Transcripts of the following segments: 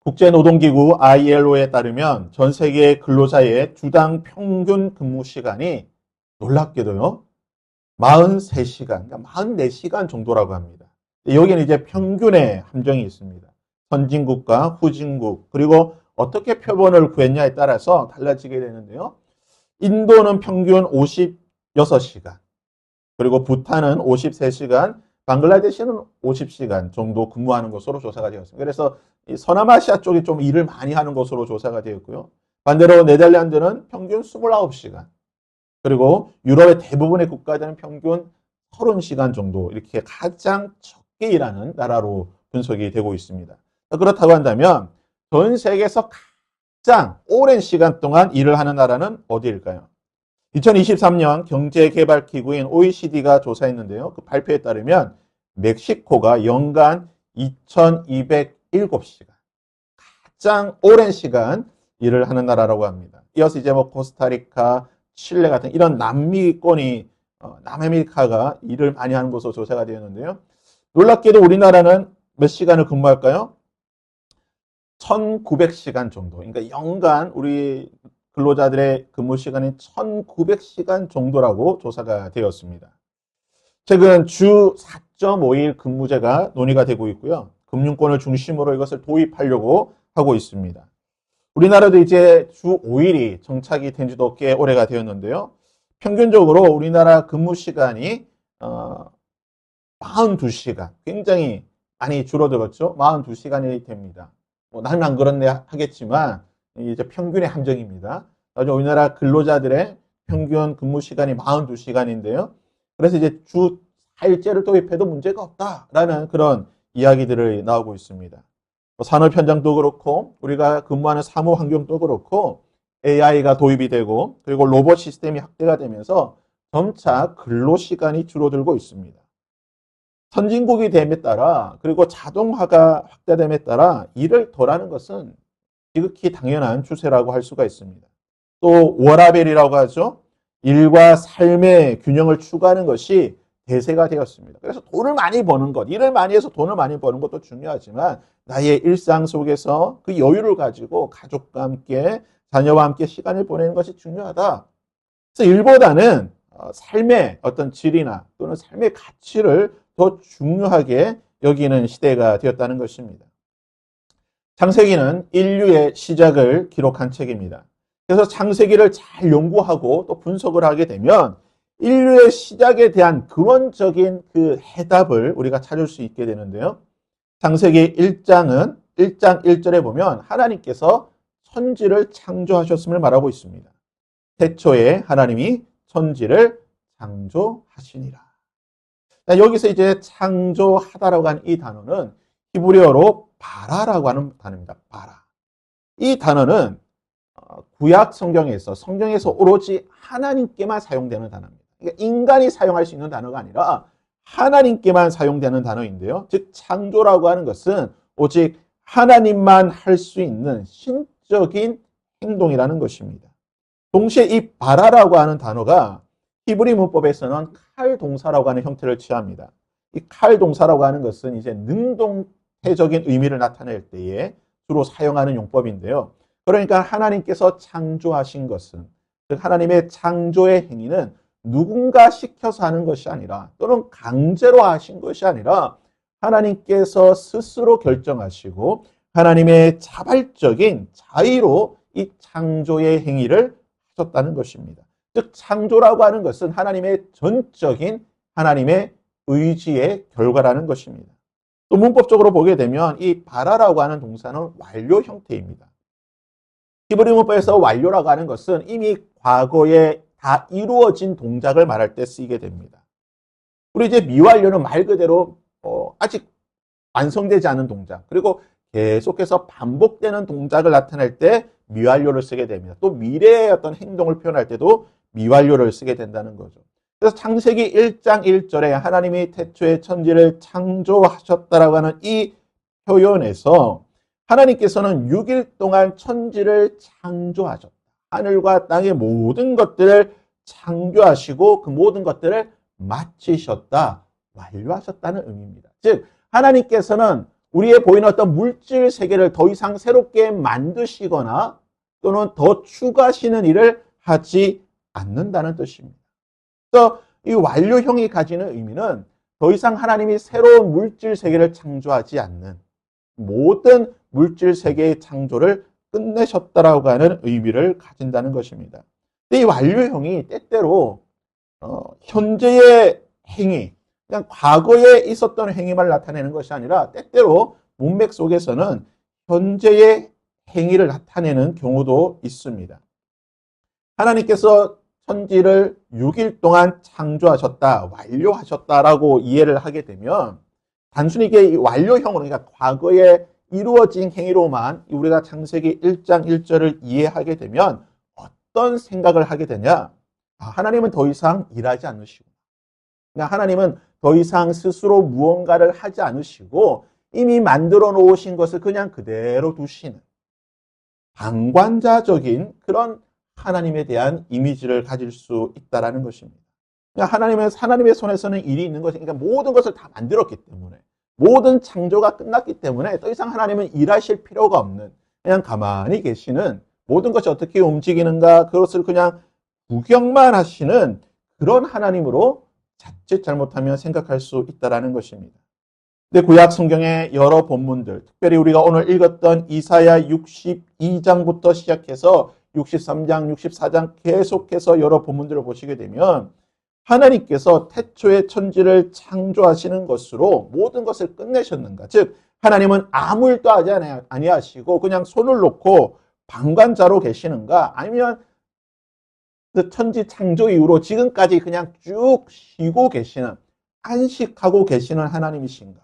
국제노동기구 ILO에 따르면 전 세계 근로자의 주당 평균 근무 시간이 놀랍게도요, 43시간, 그러니까 44시간 정도라고 합니다. 여기는 이제 평균의 함정이 있습니다. 선진국과 후진국, 그리고 어떻게 표본을 구했냐에 따라서 달라지게 되는데요. 인도는 평균 56시간, 그리고 부탄은 53시간, 방글라데시는 50시간 정도 근무하는 것으로 조사가 되었습니다. 그래서 서남아시아 쪽이 좀 일을 많이 하는 것으로 조사가 되었고요. 반대로 네덜란드는 평균 29시간, 그리고 유럽의 대부분의 국가들은 평균 30시간 정도 이렇게 가장 적게 일하는 나라로 분석이 되고 있습니다. 그렇다고 한다면 전 세계에서 가장 오랜 시간 동안 일을 하는 나라는 어디일까요? 2023년 경제개발기구인 OECD가 조사했는데요. 그 발표에 따르면 멕시코가 연간 2207시간. 가장 오랜 시간 일을 하는 나라라고 합니다. 이어서 이제 뭐 코스타리카, 칠레 같은 이런 남미권이 남아메리카가 일을 많이 하는 것으로 조사가 되었는데요. 놀랍게도 우리나라는 몇 시간을 근무할까요? 1900시간 정도. 그러니까 연간 우리 근로자들의 근무 시간이 1900시간 정도라고 조사가 되었습니다. 최근 주 4.5일 근무제가 논의가 되고 있고요. 금융권을 중심으로 이것을 도입하려고 하고 있습니다. 우리나라도 이제 주 5일이 정착이 된 지도 꽤 오래가 되었는데요. 평균적으로 우리나라 근무 시간이 42시간, 굉장히 많이 줄어들었죠. 42시간이 됩니다. 나는 안 그렇네 하겠지만 이제 평균의 함정입니다. 우리나라 근로자들의 평균 근무 시간이 42시간인데요. 그래서 이제 주 4일제를 도입해도 문제가 없다라는 그런 이야기들이 나오고 있습니다. 산업 현장도 그렇고 우리가 근무하는 사무 환경도 그렇고 AI가 도입이 되고 그리고 로봇 시스템이 확대가 되면서 점차 근로 시간이 줄어들고 있습니다. 선진국이 됨에 따라 그리고 자동화가 확대됨에 따라 일을 덜 하는 것은 지극히 당연한 추세라고 할 수가 있습니다. 또 워라밸이라고 하죠. 일과 삶의 균형을 추구하는 것이 대세가 되었습니다. 그래서 돈을 많이 버는 것, 일을 많이 해서 돈을 많이 버는 것도 중요하지만 나의 일상 속에서 그 여유를 가지고 가족과 함께 자녀와 함께 시간을 보내는 것이 중요하다. 그래서 일보다는 삶의 어떤 질이나 또는 삶의 가치를 더 중요하게 여기는 시대가 되었다는 것입니다. 창세기는 인류의 시작을 기록한 책입니다. 그래서 창세기를 잘 연구하고 또 분석을 하게 되면 인류의 시작에 대한 근원적인 그 해답을 우리가 찾을 수 있게 되는데요. 창세기 1장은 1장 1절에 보면 하나님께서 천지를 창조하셨음을 말하고 있습니다. 태초에 하나님이 천지를 창조하시니라. 여기서 이제 창조하다라고 하는 이 단어는 히브리어로 바라라고 하는 단어입니다. 바라. 이 단어는 구약 성경에서 오로지 하나님께만 사용되는 단어입니다. 그러니까 인간이 사용할 수 있는 단어가 아니라 하나님께만 사용되는 단어인데요. 즉 창조라고 하는 것은 오직 하나님만 할 수 있는 신적인 행동이라는 것입니다. 동시에 이 바라라고 하는 단어가 히브리 문법에서는 칼 동사라고 하는 형태를 취합니다. 이 칼 동사라고 하는 것은 이제 능동태적인 의미를 나타낼 때에 주로 사용하는 용법인데요. 그러니까 하나님께서 창조하신 것은, 즉 하나님의 창조의 행위는 누군가 시켜서 하는 것이 아니라 또는 강제로 하신 것이 아니라 하나님께서 스스로 결정하시고 하나님의 자발적인 자의로 이 창조의 행위를 하셨다는 것입니다. 즉 창조라고 하는 것은 하나님의 전적인 하나님의 의지의 결과라는 것입니다. 또 문법적으로 보게 되면 이 바라라고 하는 동사는 완료 형태입니다. 히브리 문법에서 완료라고 하는 것은 이미 과거에 다 이루어진 동작을 말할 때 쓰이게 됩니다. 우리 이제 미완료는 말 그대로 아직 완성되지 않은 동작, 그리고 계속해서 반복되는 동작을 나타낼 때 미완료를 쓰게 됩니다. 또 미래의 어떤 행동을 표현할 때도 미완료를 쓰게 된다는 거죠. 그래서 창세기 1장 1절에 하나님이 태초에 천지를 창조하셨다라고 하는 이 표현에서 하나님께서는 6일 동안 천지를 창조하셨다. 하늘과 땅의 모든 것들을 창조하시고 그 모든 것들을 마치셨다, 완료하셨다는 의미입니다. 즉 하나님께서는 우리의 보이는 어떤 물질 세계를 더 이상 새롭게 만드시거나 또는 더 추가하시는 일을 하지 않는다는 뜻입니다. 그래서 이 완료형이 가지는 의미는 더 이상 하나님이 새로운 물질 세계를 창조하지 않는, 모든 물질 세계의 창조를 끝내셨다라고 하는 의미를 가진다는 것입니다. 근데 이 완료형이 때때로 현재의 행위, 그냥 과거에 있었던 행위만 나타내는 것이 아니라 때때로 문맥 속에서는 현재의 행위를 나타내는 경우도 있습니다. 하나님께서 천지를 6일 동안 창조하셨다, 완료하셨다라고 이해를 하게 되면 단순히 이게 완료형으로, 그러니까 과거에 이루어진 행위로만 우리가 창세기 1장 1절을 이해하게 되면 어떤 생각을 하게 되냐? 하나님은 더 이상 일하지 않으시고, 하나님은 더 이상 스스로 무언가를 하지 않으시고 이미 만들어 놓으신 것을 그냥 그대로 두시는 방관자적인 그런 하나님에 대한 이미지를 가질 수 있다는 것입니다. 하나님의 손에서는 일이 있는 것이, 그러니까 모든 것을 다 만들었기 때문에, 모든 창조가 끝났기 때문에 더 이상 하나님은 일하실 필요가 없는, 그냥 가만히 계시는, 모든 것이 어떻게 움직이는가 그것을 그냥 구경만 하시는 그런 하나님으로 자칫 잘못하면 생각할 수 있다는 것입니다. 근데 구약 성경의 여러 본문들, 특별히 우리가 오늘 읽었던 이사야 62장부터 시작해서 63장, 64장 계속해서 여러 본문들을 보시게 되면 하나님께서 태초에 천지를 창조하시는 것으로 모든 것을 끝내셨는가? 즉 하나님은 아무 일도 하지 아니하시고 그냥 손을 놓고 방관자로 계시는가? 아니면 그 천지 창조 이후로 지금까지 그냥 쭉 쉬고 계시는, 안식하고 계시는 하나님이신가?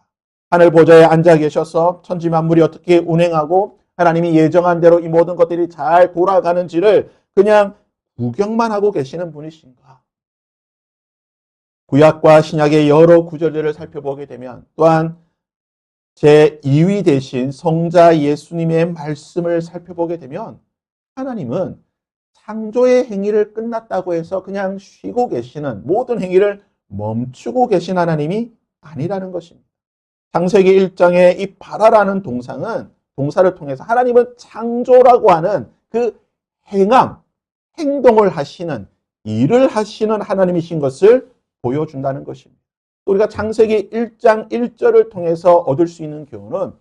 하늘 보좌에 앉아 계셔서 천지 만물이 어떻게 운행하고 하나님이 예정한 대로 이 모든 것들이 잘 돌아가는지를 그냥 구경만 하고 계시는 분이신가? 구약과 신약의 여러 구절들을 살펴보게 되면 또한 제2위 되신 성자 예수님의 말씀을 살펴보게 되면 하나님은 창조의 행위를 끝났다고 해서 그냥 쉬고 계시는, 모든 행위를 멈추고 계신 하나님이 아니라는 것입니다. 창세기 1장의 이 바라라는 동사를 통해서 하나님은 창조라고 하는 그 행동을 하시는, 일을 하시는 하나님이신 것을 보여준다는 것입니다. 우리가 창세기 1장 1절을 통해서 얻을 수 있는 교훈은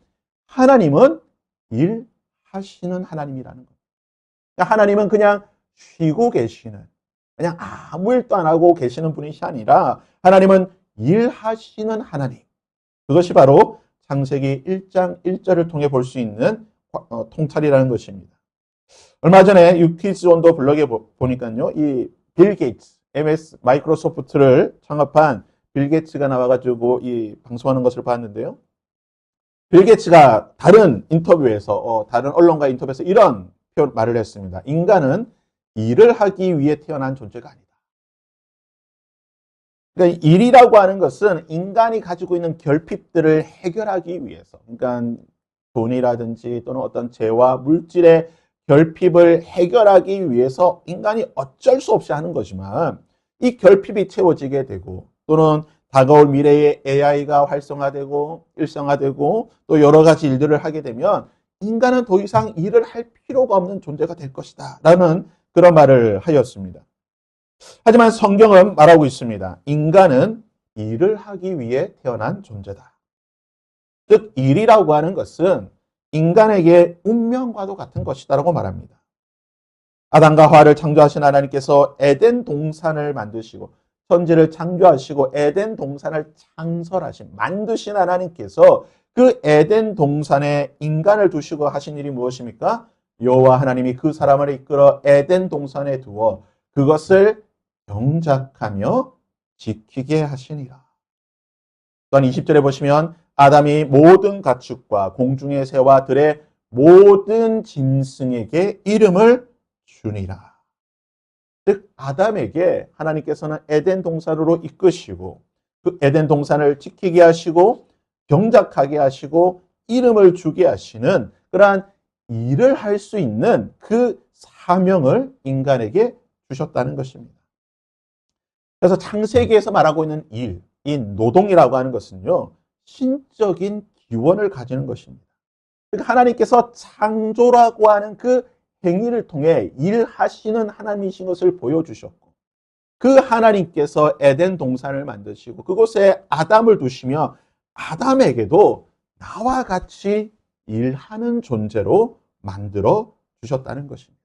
하나님은 일하시는 하나님이라는 겁니다. 하나님은 그냥 쉬고 계시는, 그냥 아무 일도 안 하고 계시는 분이 아니라 하나님은 일하시는 하나님. 그것이 바로 창세기 1장 1절을 통해 볼 수 있는 통찰이라는 것입니다. 얼마 전에 유키즈 온 더 블럭에 보니까요, 이 빌 게이츠, MS 마이크로소프트를 창업한 빌 게이츠가 나와가지고 이 방송하는 것을 봤는데요. 빌 게이츠가 다른 인터뷰에서, 다른 언론과 인터뷰에서 이런 말을 했습니다. 인간은 일을 하기 위해 태어난 존재가 아니다. 그러니까 일이라고 하는 것은 인간이 가지고 있는 결핍들을 해결하기 위해서, 그러니까 돈이라든지 또는 어떤 재와 물질의 결핍을 해결하기 위해서 인간이 어쩔 수 없이 하는 거지만 이 결핍이 채워지게 되고 또는 다가올 미래에 AI가 활성화되고 일성화되고 또 여러 가지 일들을 하게 되면 인간은 더 이상 일을 할 필요가 없는 존재가 될 것이다 라는 그런 말을 하였습니다. 하지만 성경은 말하고 있습니다. 인간은 일을 하기 위해 태어난 존재다. 즉 일이라고 하는 것은 인간에게 운명과도 같은 것이다라고 말합니다. 아담과 하와를 창조하신 하나님께서 에덴 동산을 만드시고 천지를 창조하시고 에덴 동산을 창설하신, 만드신 하나님께서 그 에덴 동산에 인간을 두시고 하신 일이 무엇입니까? 여호와 하나님이 그 사람을 이끌어 에덴 동산에 두어 그것을 경작하며 지키게 하시니라. 또한 20절에 보시면 아담이 모든 가축과 공중의 새와 들의 모든 짐승에게 이름을 주니라. 즉 아담에게 하나님께서는 에덴 동산으로 이끄시고 그 에덴 동산을 지키게 하시고 경작하게 하시고 이름을 주게 하시는 그러한 일을 할 수 있는 그 사명을 인간에게 주셨다는 것입니다. 그래서 창세기에서 말하고 있는 일, 이 노동이라고 하는 것은요, 신적인 기원을 가지는 것입니다. 그러니까 하나님께서 창조라고 하는 그 행위를 통해 일하시는 하나님이신 것을 보여주셨고, 그 하나님께서 에덴 동산을 만드시고 그곳에 아담을 두시며 아담에게도 나와 같이 일하는 존재로 만들어 주셨다는 것입니다.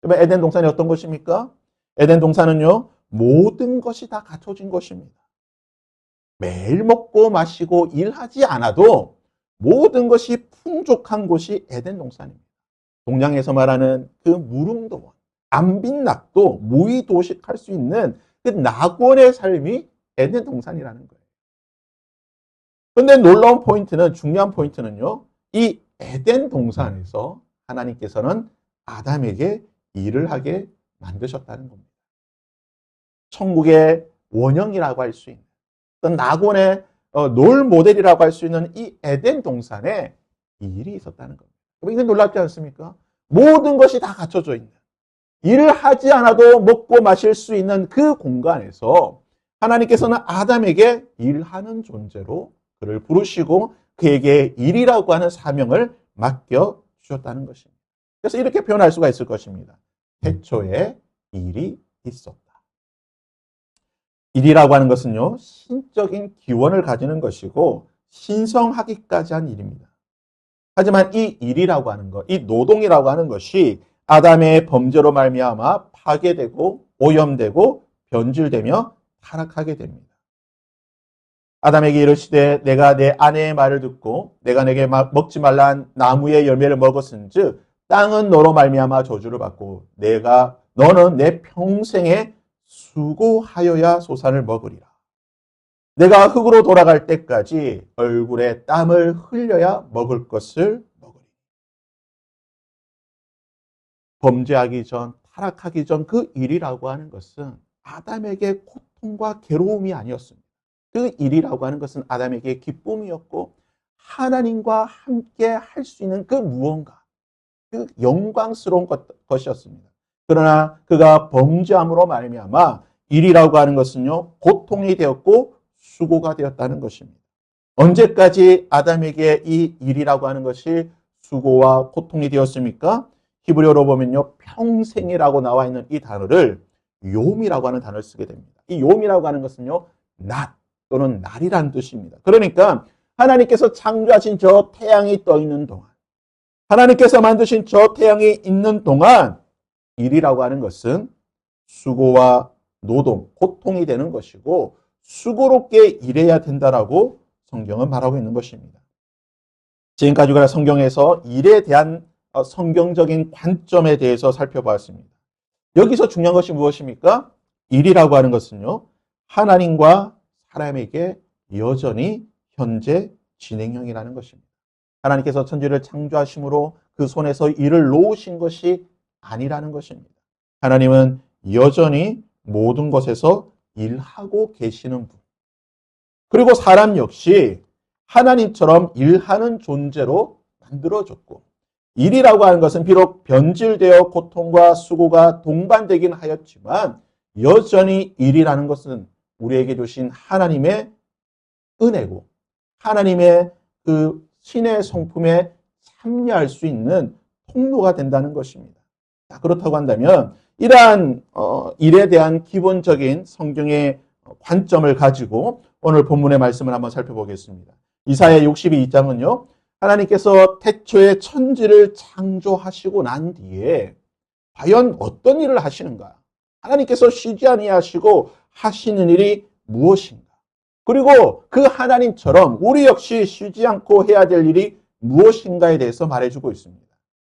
그러면 에덴 동산이 어떤 것입니까? 에덴 동산은요, 모든 것이 다 갖춰진 것입니다. 매일 먹고 마시고 일하지 않아도 모든 것이 풍족한 곳이 에덴 동산입니다. 동양에서 말하는 그 무릉도원, 안빈낙도 무의도식할 수 있는 그 낙원의 삶이 에덴 동산이라는 거예요. 그런데 놀라운 포인트는, 중요한 포인트는요, 이 에덴 동산에서 하나님께서는 아담에게 일을 하게 만드셨다는 겁니다. 천국의 원형이라고 할 수 있는, 어떤 낙원의 롤 모델이라고 할 수 있는 이 에덴 동산에 일이 있었다는 겁니다. 이건 놀랍지 않습니까? 모든 것이 다 갖춰져 있는, 일을 하지 않아도 먹고 마실 수 있는 그 공간에서 하나님께서는 아담에게 일하는 존재로 그를 부르시고 그에게 일이라고 하는 사명을 맡겨 주셨다는 것입니다. 그래서 이렇게 표현할 수가 있을 것입니다. 태초에 일이 있었다. 일이라고 하는 것은요, 신적인 기원을 가지는 것이고 신성하기까지 한 일입니다. 하지만 이 일이라고 하는 것, 이 노동이라고 하는 것이 아담의 범죄로 말미암아 파괴되고 오염되고 변질되며 타락하게 됩니다. 아담에게 이르시되 내가 내 아내의 말을 듣고 내가 내게 먹지 말란 나무의 열매를 먹었은즉 땅은 너로 말미암아 저주를 받고 너는 내 평생에 수고하여야 소산을 먹으리라. 내가 흙으로 돌아갈 때까지 얼굴에 땀을 흘려야 먹을 것을 먹으리라. 범죄하기 전, 타락하기 전 그 일이라고 하는 것은 아담에게 고통과 괴로움이 아니었습니다. 그 일이라고 하는 것은 아담에게 기쁨이었고 하나님과 함께 할 수 있는 그 무언가, 그 영광스러운 것이었습니다. 그러나 그가 범죄함으로 말미암아 일이라고 하는 것은요, 고통이 되었고 수고가 되었다는 것입니다. 언제까지 아담에게 이 일이라고 하는 것이 수고와 고통이 되었습니까? 히브리어로 보면요, 평생이라고 나와 있는 이 단어를 요미라고 하는 단어를 쓰게 됩니다. 이 요미라고 하는 것은요, 낮 또는 날이라는 뜻입니다. 그러니까 하나님께서 창조하신 저 태양이 떠 있는 동안, 하나님께서 만드신 저 태양이 있는 동안 일이라고 하는 것은 수고와 노동, 고통이 되는 것이고 수고롭게 일해야 된다라고 성경은 말하고 있는 것입니다. 지금까지 우리가 성경에서 일에 대한 성경적인 관점에 대해서 살펴보았습니다. 여기서 중요한 것이 무엇입니까? 일이라고 하는 것은요, 하나님과 사람에게 여전히 현재 진행형이라는 것입니다. 하나님께서 천지를 창조하심으로 그 손에서 일을 놓으신 것이 아니라는 것입니다. 하나님은 여전히 모든 것에서 일하고 계시는 분. 그리고 사람 역시 하나님처럼 일하는 존재로 만들어졌고, 일이라고 하는 것은 비록 변질되어 고통과 수고가 동반되긴 하였지만 여전히 일이라는 것은 우리에게 주신 하나님의 은혜고 하나님의 그 신의 성품에 참여할 수 있는 통로가 된다는 것입니다. 그렇다고 한다면 이러한 일에 대한 기본적인 성경의 관점을 가지고 오늘 본문의 말씀을 한번 살펴보겠습니다. 이사야 62장은요, 하나님께서 태초에 천지를 창조하시고 난 뒤에 과연 어떤 일을 하시는가? 하나님께서 쉬지 아니하시고 하시는 일이 무엇인가? 그리고 그 하나님처럼 우리 역시 쉬지 않고 해야 될 일이 무엇인가에 대해서 말해주고 있습니다.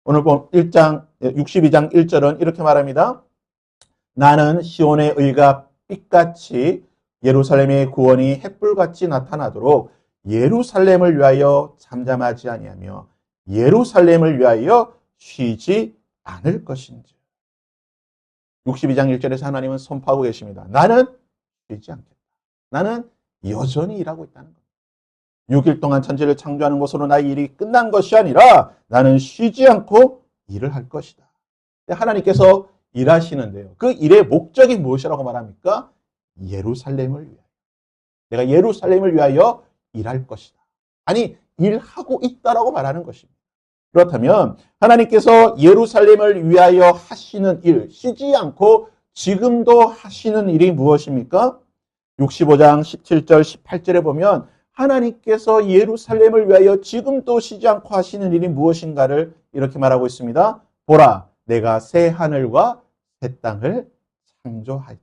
오늘 62장 1절은 이렇게 말합니다. 나는 시온의 의가 빛같이 예루살렘의 구원이 햇불같이 나타나도록 예루살렘을 위하여 잠잠하지 아니하며 예루살렘을 위하여 쉬지 않을 것인지. 62장 1절에서 하나님은 선포하고 계십니다. 나는 쉬지 않겠다. 나는 여전히 일하고 있다는 겁니다. 6일 동안 천지를 창조하는 것으로 나의 일이 끝난 것이 아니라 나는 쉬지 않고 일을 할 것이다. 하나님께서 일하시는데요. 그 일의 목적이 무엇이라고 말합니까? 예루살렘을 위하여. 내가 예루살렘을 위하여 일할 것이다. 아니, 일하고 있다라고 말하는 것입니다. 그렇다면 하나님께서 예루살렘을 위하여 하시는 일, 쉬지 않고 지금도 하시는 일이 무엇입니까? 65장 17절 18절에 보면 하나님께서 예루살렘을 위하여 지금도 쉬지 않고 하시는 일이 무엇인가를 이렇게 말하고 있습니다. 보라, 내가 새 하늘과 새 땅을 창조하였다.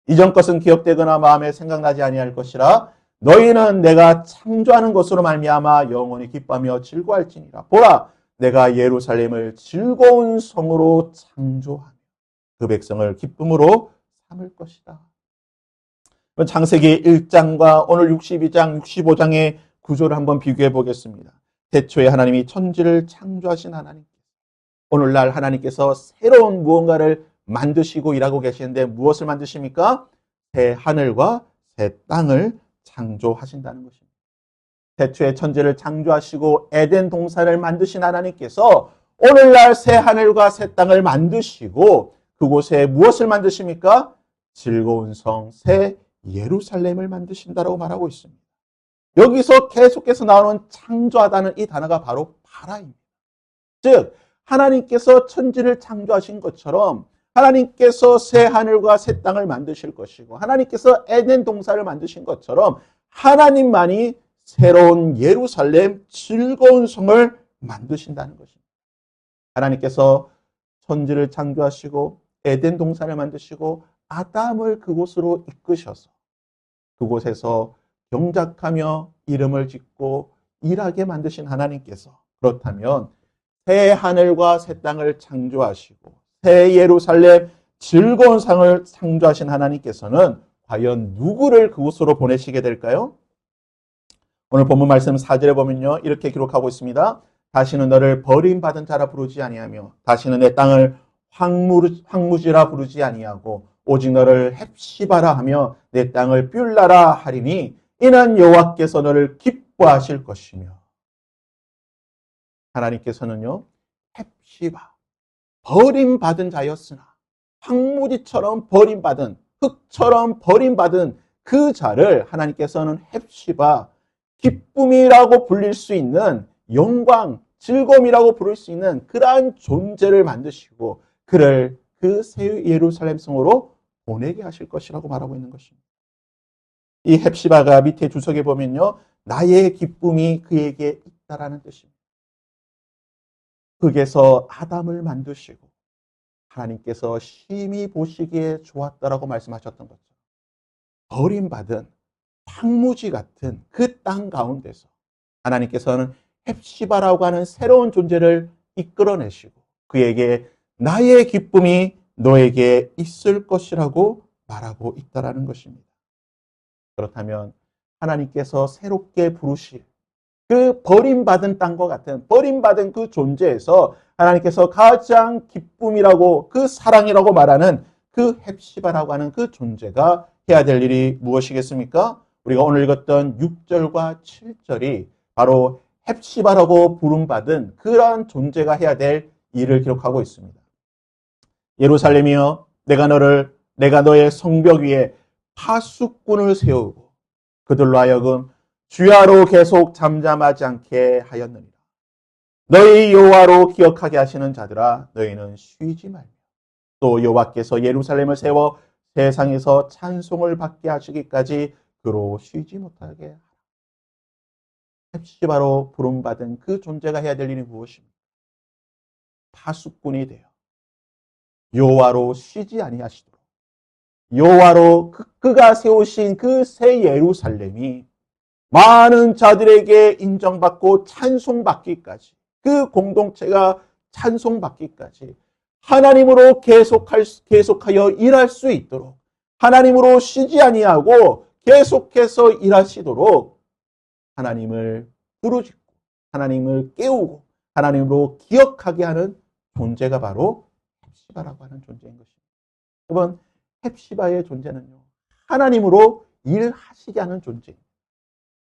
이전 것은 기억되거나 마음에 생각나지 아니할 것이라 너희는 내가 창조하는 것으로 말미암아 영원히 기뻐하며 즐거워할지니라. 보라, 내가 예루살렘을 즐거운 성으로 창조하며 그 백성을 기쁨으로 삼을 것이다. 창세기 1장과 오늘 62장, 65장의 구조를 한번 비교해 보겠습니다. 태초에 하나님이 천지를 창조하신 하나님, 오늘날 하나님께서 새로운 무언가를 만드시고 일하고 계시는데 무엇을 만드십니까? 새 하늘과 새 땅을 창조하신다는 것입니다. 태초에 천지를 창조하시고 에덴 동산을 만드신 하나님께서 오늘날 새 하늘과 새 땅을 만드시고 그곳에 무엇을 만드십니까? 즐거운 성, 새 예루살렘을 만드신다라고 말하고 있습니다. 여기서 계속해서 나오는 창조하다는 이 단어가 바로 바라입니다. 즉 하나님께서 천지를 창조하신 것처럼 하나님께서 새 하늘과 새 땅을 만드실 것이고 하나님께서 에덴 동산을 만드신 것처럼 하나님만이 새로운 예루살렘, 즐거운 성을 만드신다는 것입니다. 하나님께서 천지를 창조하시고 에덴 동산을 만드시고 아담을 그곳으로 이끄셔서 그곳에서 경작하며 이름을 짓고 일하게 만드신 하나님께서 그렇다면 새 하늘과 새 땅을 창조하시고 새 예루살렘 즐거운 상을 창조하신 하나님께서는 과연 누구를 그곳으로 보내시게 될까요? 오늘 본문 말씀 4절에 보면요 이렇게 기록하고 있습니다. 다시는 너를 버림받은 자라 부르지 아니하며 다시는 내 땅을 황무지라 부르지 아니하고 오직 너를 헵시바라 하며 내 땅을 뷸라라 하리니 이는 여호와께서 너를 기뻐하실 것이며. 하나님께서는요 헵시바, 버림받은 자였으나 황무지처럼 버림받은, 흙처럼 버림받은 그 자를 하나님께서는 헵시바, 기쁨이라고 불릴 수 있는 영광, 즐거움이라고 부를 수 있는 그러한 존재를 만드시고 그를 그 새 예루살렘 성으로 보내게 하실 것이라고 말하고 있는 것입니다. 이 헵시바가 밑에 주석에 보면요 나의 기쁨이 그에게 있다라는 뜻입니다. 흙에서 아담을 만드시고 하나님께서 심히 보시기에 좋았다라고 말씀하셨던 것처럼 버림받은 황무지 같은 그 땅 가운데서 하나님께서는 헵시바라고 하는 새로운 존재를 이끌어내시고 그에게 나의 기쁨이 너에게 있을 것이라고 말하고 있다라는 것입니다. 그렇다면 하나님께서 새롭게 부르실 그 버림받은 땅과 같은 버림받은 그 존재에서 하나님께서 가장 기쁨이라고 그 사랑이라고 말하는 그 헵시바라고 하는 그 존재가 해야 될 일이 무엇이겠습니까? 우리가 오늘 읽었던 6절과 7절이 바로 헵시바라고 부름받은 그러한 존재가 해야 될 일을 기록하고 있습니다. 예루살렘이여 내가 너의 성벽 위에 파수꾼을 세우고 그들로 하여금 주야로 계속 잠잠하지 않게 하였느니라. 너희 여호와로 기억하게 하시는 자들아 너희는 쉬지 말며 또 여호와께서 예루살렘을 세워 세상에서 찬송을 받게 하시기까지 그로 쉬지 못하게 하라. 헵시바로 부름받은 그 존재가 해야 될 일이 무엇입니까? 파수꾼이 되어 여호와로 쉬지 아니하시도록 여호와로 그가 세우신 그 새 예루살렘이 많은 자들에게 인정받고 찬송받기까지 그 공동체가 찬송받기까지 하나님으로 계속하여 일할 수 있도록 하나님으로 쉬지 아니하고 계속해서 일하시도록 하나님을 부르짖고 하나님을 깨우고 하나님으로 기억하게 하는 존재가 바로 헵시바라고 하는 존재인 것입니다. 여러분 헵시바의 존재는요 하나님으로 일하시게 하는 존재입니다.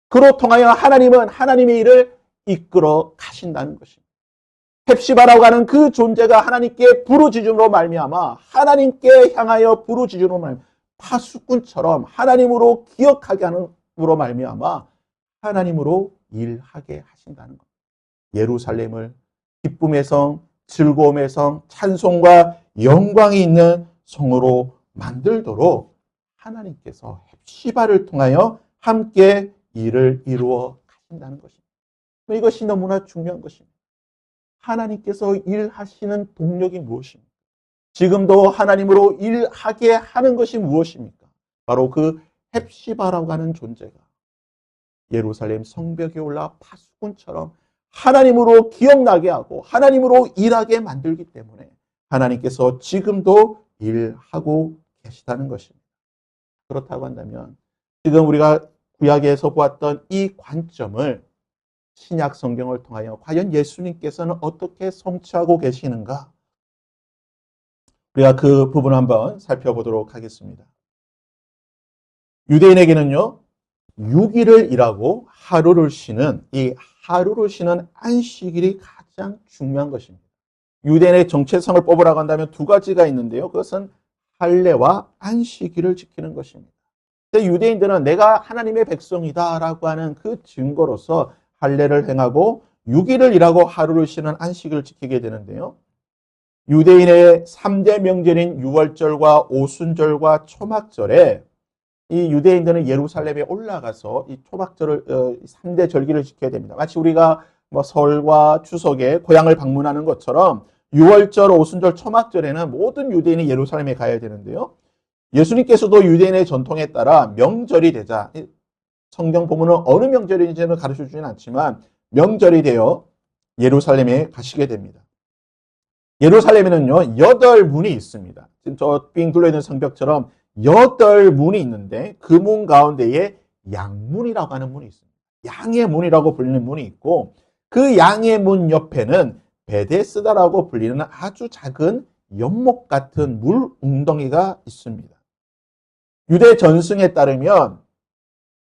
그로 통하여 하나님은 하나님의 일을 이끌어 가신다는 것입니다. 헵시바라고 하는 그 존재가 하나님께 부르짖음으로 말미암아 하나님께 향하여 부르짖음으로 말미암아 파수꾼처럼 하나님으로 기억하게 하는으로 말미암아 하나님으로 일하게 하신다는 것. 예루살렘을 기쁨의 성, 즐거움의 성, 찬송과 영광이 있는 성으로 만들도록 하나님께서 헵시바를 통하여 함께 일을 이루어 가신다는 것입니다. 이것이 너무나 중요한 것입니다. 하나님께서 일하시는 동력이 무엇입니까? 지금도 하나님으로 일하게 하는 것이 무엇입니까? 바로 그 헵시바라고 하는 존재가 예루살렘 성벽에 올라 파수꾼처럼 하나님으로 기억나게 하고 하나님으로 일하게 만들기 때문에 하나님께서 지금도 일하고 계시다는 것입니다. 그렇다고 한다면 지금 우리가 구약에서 보았던 이 관점을 신약 성경을 통하여 과연 예수님께서는 어떻게 성취하고 계시는가? 우리가 그 부분을 한번 살펴보도록 하겠습니다. 유대인에게는요, 6일을 일하고 하루를 쉬는 이 하루를 쉬는 안식일이 가장 중요한 것입니다. 유대인의 정체성을 뽑으라고 한다면 두 가지가 있는데요. 그것은 할례와 안식일을 지키는 것입니다. 유대인들은 내가 하나님의 백성이다라고 하는 그 증거로서 할례를 행하고 6일을 일하고 하루를 쉬는 안식일을 지키게 되는데요. 유대인의 3대 명절인 유월절과 오순절과 초막절에 이 유대인들은 예루살렘에 올라가서 이 초막절을 3대 절기를 지켜야 됩니다. 마치 우리가 뭐 설과 추석에 고향을 방문하는 것처럼 유월절, 오순절, 초막절에는 모든 유대인이 예루살렘에 가야 되는데요. 예수님께서도 유대인의 전통에 따라 명절이 되자 성경 보면은 어느 명절인지는 가르쳐 주지는 않지만 명절이 되어 예루살렘에 가시게 됩니다. 예루살렘에는요 8문이 있습니다. 지금 저 빙 둘러있는 성벽처럼 8문이 있는데 그 문 가운데에 양문이라고 하는 문이 있습니다. 양의 문이라고 불리는 문이 있고 그 양의 문 옆에는 베데스다라고 불리는 아주 작은 연못 같은 물 웅덩이가 있습니다. 유대 전승에 따르면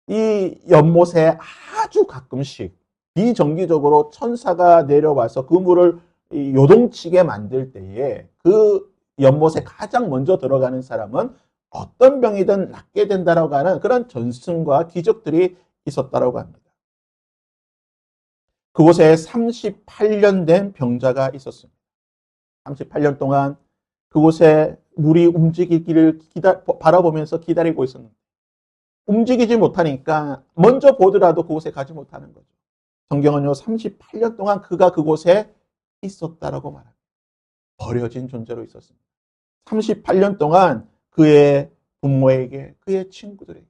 이 연못에 아주 가끔씩 비정기적으로 천사가 내려와서 그 물을 요동치게 만들 때에 그 연못에 가장 먼저 들어가는 사람은 어떤 병이든 낫게 된다라고 하는 그런 전승과 기적들이 있었다라고 합니다. 그곳에 38년 된 병자가 있었습니다. 38년 동안 그곳에 물이 움직이기를 바라보면서 기다리고 있었는데 움직이지 못하니까 먼저 보더라도 그곳에 가지 못하는 거죠. 성경은요 38년 동안 그가 그곳에 있었다라고 말합니다. 버려진 존재로 있었습니다. 38년 동안 그의 부모에게 그의 친구들에게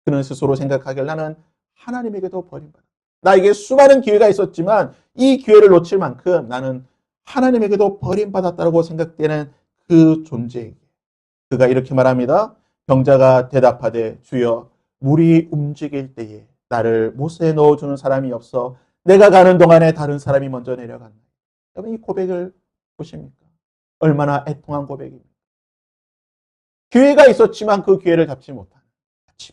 그는 스스로 생각하길 나는 하나님에게도 버림받았다. 나에게 수많은 기회가 있었지만 이 기회를 놓칠 만큼 나는 하나님에게도 버림받았다고 생각되는 그 존재에게 그가 이렇게 말합니다. 병자가 대답하되 주여 물이 움직일 때에 나를 못에 넣어주는 사람이 없어 내가 가는 동안에 다른 사람이 먼저 내려간다. 여러분 이 고백을 보십니까? 얼마나 애통한 고백입니까? 기회가 있었지만 그 기회를 잡지 못한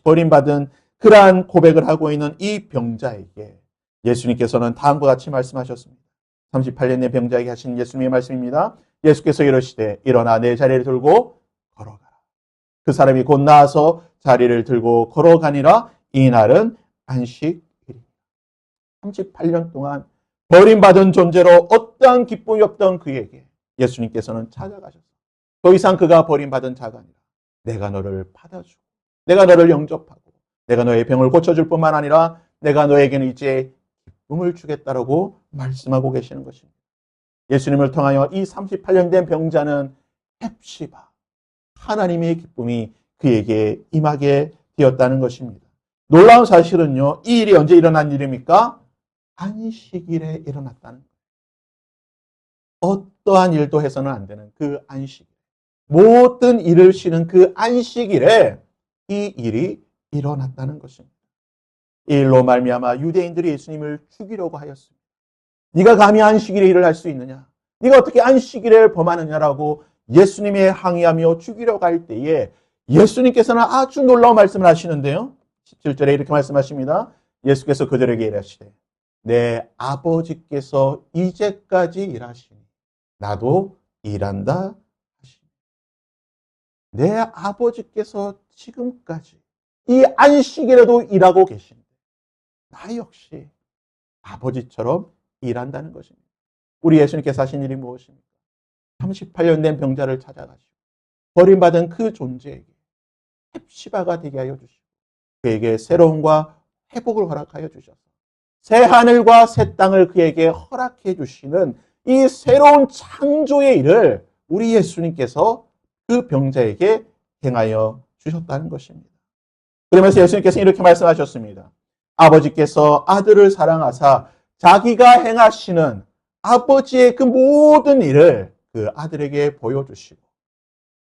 버림받은 그러한 고백을 하고 있는 이 병자에게 예수님께서는 다음과 같이 말씀하셨습니다. 38년 된 병자에게 하신 예수님의 말씀입니다. 예수께서 이러시되 일어나 내 자리를 들고 걸어가라. 그 사람이 곧 나와서 자리를 들고 걸어가니라. 이날은 안식일입니다. 38년 동안 버림받은 존재로 어떠한 기쁨이 없던 그에게 예수님께서는 찾아가셨어요. 더 이상 그가 버림받은 자가 아니라 내가 너를 받아주고 내가 너를 영접하고 내가 너의 병을 고쳐줄 뿐만 아니라 내가 너에게는 이제 기쁨을 주겠다라고 말씀하고 계시는 것입니다. 예수님을 통하여 이 38년 된 병자는 헵시바 하나님의 기쁨이 그에게 임하게 되었다는 것입니다. 놀라운 사실은요. 이 일이 언제 일어난 일입니까? 안식일에 일어났다는 거예요. 어떠한 일도 해서는 안 되는 그 안식일. 모든 일을 쉬는 그 안식일에 이 일이 일어났다는 것입니다. 이 일로 말미암아 유대인들이 예수님을 죽이려고 하였습니다. 네가 감히 안식일에 일을 할 수 있느냐? 네가 어떻게 안식일을 범하느냐라고 예수님의 항의하며 죽이려고 할 때에 예수님께서는 아주 놀라운 말씀을 하시는데요. 17절에 이렇게 말씀하십니다. 예수께서 그들에게 이르시되 내 아버지께서 이제까지 일하시니 나도 일한다 하시니 내 아버지께서 지금까지 이 안식일에도 일하고 계신데 나 역시 아버지처럼 일한다는 것입니다. 우리 예수님께서 하신 일이 무엇입니까? 38년 된 병자를 찾아가시고 버림받은 그 존재에게 헵시바가 되게 하여 주시고 그에게 새로움과 회복을 허락하여 주셔서 새 하늘과 새 땅을 그에게 허락해 주시는 이 새로운 창조의 일을 우리 예수님께서 그 병자에게 행하여 주셨다는 것입니다. 그러면서 예수님께서 이렇게 말씀하셨습니다. 아버지께서 아들을 사랑하사 자기가 행하시는 아버지의 그 모든 일을 그 아들에게 보여주시고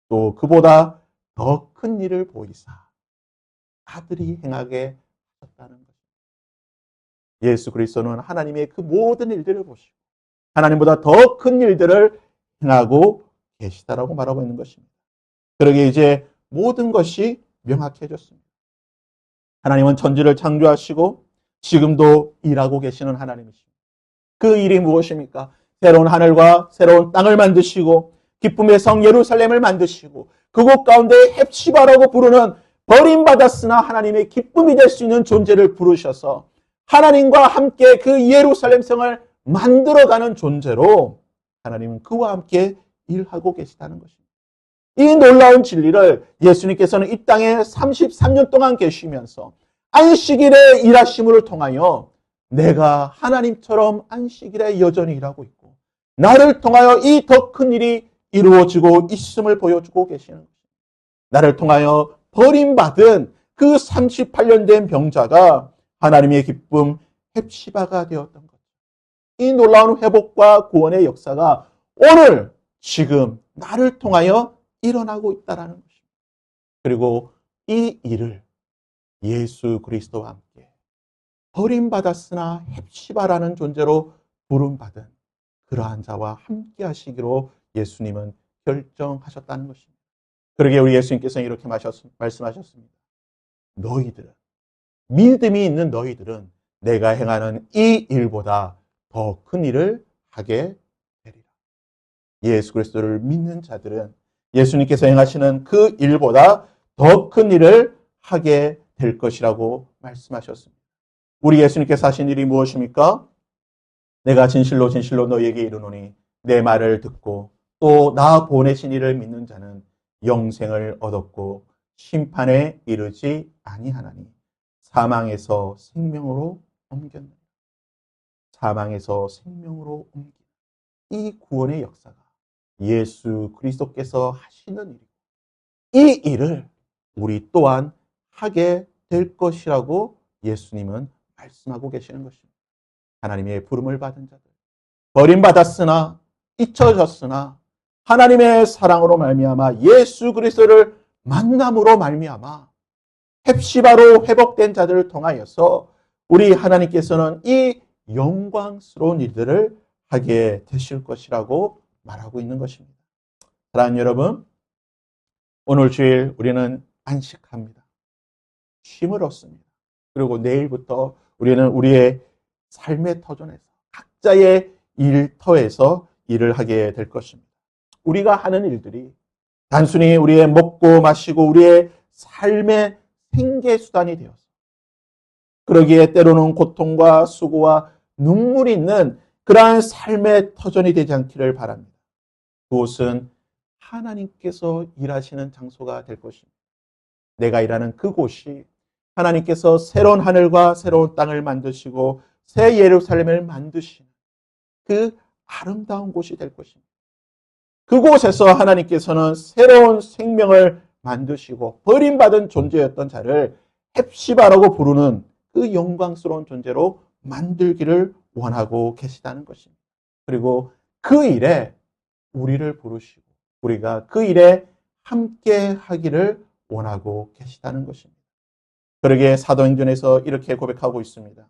또 그보다 더 큰 일을 보이사 아들이 행하게 하셨다는 것입니다. 예수 그리스도는 하나님의 그 모든 일들을 보시고 하나님보다 더 큰 일들을 행하고 계시다라고 말하고 있는 것입니다. 그러기에 이제 모든 것이 명확해졌습니다. 하나님은 천지를 창조하시고 지금도 일하고 계시는 하나님이십니다. 그 일이 무엇입니까? 새로운 하늘과 새로운 땅을 만드시고 기쁨의 성 예루살렘을 만드시고 그곳 가운데 헵시바라고 부르는 버림받았으나 하나님의 기쁨이 될 수 있는 존재를 부르셔서 하나님과 함께 그 예루살렘 성을 만들어가는 존재로 하나님은 그와 함께 일하고 계시다는 것입니다. 이 놀라운 진리를 예수님께서는 이 땅에 33년 동안 계시면서 안식일에 일하심을 통하여 내가 하나님처럼 안식일에 여전히 일하고 있고 나를 통하여 이 더 큰 일이 이루어지고 있음을 보여주고 계시는 것입니다. 나를 통하여 버림받은 그 38년 된 병자가 하나님의 기쁨 헵시바가 되었던 것. 이 놀라운 회복과 구원의 역사가 오늘 지금 나를 통하여 일어나고 있다는 것입니다. 그리고 이 일을 예수 그리스도와 함께 버림받았으나 헵시바라는 존재로 부름받은 그러한 자와 함께 하시기로 예수님은 결정하셨다는 것입니다. 그러기에 우리 예수님께서는 이렇게 말씀하셨습니다. 너희들은 믿음이 있는 너희들은 내가 행하는 이 일보다 더 큰 일을 하게 되리라. 예수 그리스도를 믿는 자들은 예수님께서 행하시는 그 일보다 더 큰 일을 하게 될 것이라고 말씀하셨습니다. 우리 예수님께서 하신 일이 무엇입니까? 내가 진실로 진실로 너희에게 이르노니 내 말을 듣고 또 나 보내신 이를 믿는 자는 영생을 얻었고 심판에 이르지 아니하나니 사망에서 생명으로 옮겼느니라. 사망에서 생명으로 옮긴 이 구원의 역사가 예수 그리스도께서 하시는 일이고 이 일을 우리 또한 하게 될 것이라고 예수님은 말씀하고 계시는 것입니다. 하나님의 부름을 받은 자들, 버림받았으나 잊혀졌으나 하나님의 사랑으로 말미암아 예수 그리스도를 만남으로 말미암아 헵시바로 회복된 자들을 통하여서 우리 하나님께서는 이 영광스러운 일들을 하게 되실 것이라고 말하고 있는 것입니다. 사랑하는 여러분, 오늘 주일 우리는 안식합니다. 쉼을 얻습니다. 그리고 내일부터 우리는 우리의 삶의 터전에서 각자의 일터에서 일을 하게 될 것입니다. 우리가 하는 일들이 단순히 우리의 먹고 마시고 우리의 삶의 생계수단이 되어서 그러기에 때로는 고통과 수고와 눈물이 있는 그러한 삶의 터전이 되지 않기를 바랍니다. 그곳은 하나님께서 일하시는 장소가 될 것입니다. 내가 일하는 그곳이 하나님께서 새로운 하늘과 새로운 땅을 만드시고 새 예루살렘을 만드시는 그 아름다운 곳이 될 것입니다. 그곳에서 하나님께서는 새로운 생명을 만드시고 버림받은 존재였던 자를 헵시바라고 부르는 그 영광스러운 존재로 만들기를 원하고 계시다는 것입니다. 그리고 그 일에 우리를 부르시고 우리가 그 일에 함께 하기를 원하고 계시다는 것입니다. 그러기에 사도행전에서 이렇게 고백하고 있습니다.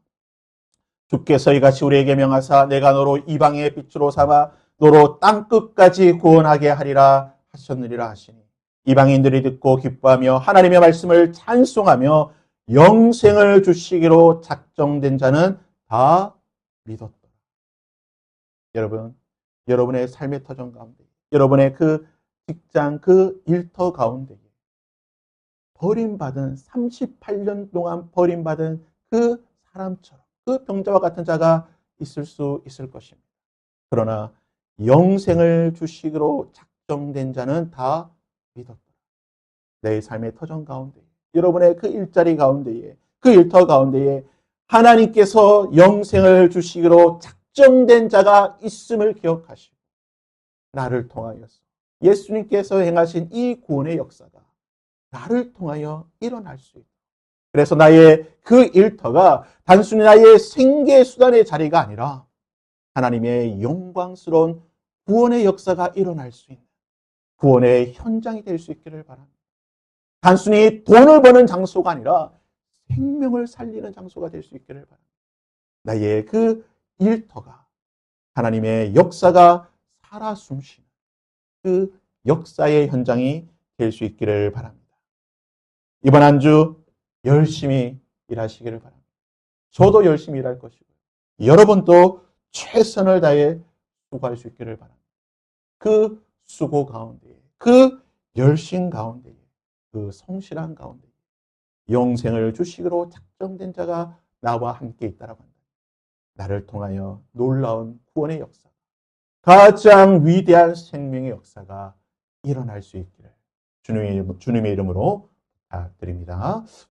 주께서 이같이 우리에게 명하사 내가 너로 이방의 빛으로 삼아 너로 땅끝까지 구원하게 하리라 하셨느니라 하시니 이방인들이 듣고 기뻐하며 하나님의 말씀을 찬송하며 영생을 주시기로 작정된 자는 다 믿었다. 여러분, 여러분의 삶의 터전 가운데, 여러분의 그 직장, 그 일터 가운데 버림받은 38년 동안 버림받은 그 사람처럼 그 병자와 같은 자가 있을 수 있을 것입니다. 그러나 영생을 주시기로 작정된 자는 다 믿었다. 내 삶의 터전 가운데, 여러분의 그 일자리 가운데에, 그 일터 가운데에 하나님께서 영생을 주시기로 작정된 자가 있음을 기억하시고 나를 통하여서 예수님께서 행하신 이 구원의 역사가 나를 통하여 일어날 수 있다. 그래서 나의 그 일터가 단순히 나의 생계 수단의 자리가 아니라 하나님의 영광스러운 구원의 역사가 일어날 수 있는 구원의 현장이 될 수 있기를 바랍니다. 단순히 돈을 버는 장소가 아니라 생명을 살리는 장소가 될 수 있기를 바랍니다. 나의 그 일터가 하나님의 역사가 살아 숨쉬는 그 역사의 현장이 될 수 있기를 바랍니다. 이번 한 주 열심히 일하시기를 바랍니다. 저도 열심히 일할 것이고요. 여러분도 최선을 다해 수고할 수 있기를 바랍니다. 그 수고 가운데, 그 열심 가운데, 그 성실한 가운데 영생을 주시기로 작정된 자가 나와 함께 있다라고 한다. 나를 통하여 놀라운 구원의 역사, 가장 위대한 생명의 역사가 일어날 수 있기를 주님의 이름으로 부탁드립니다.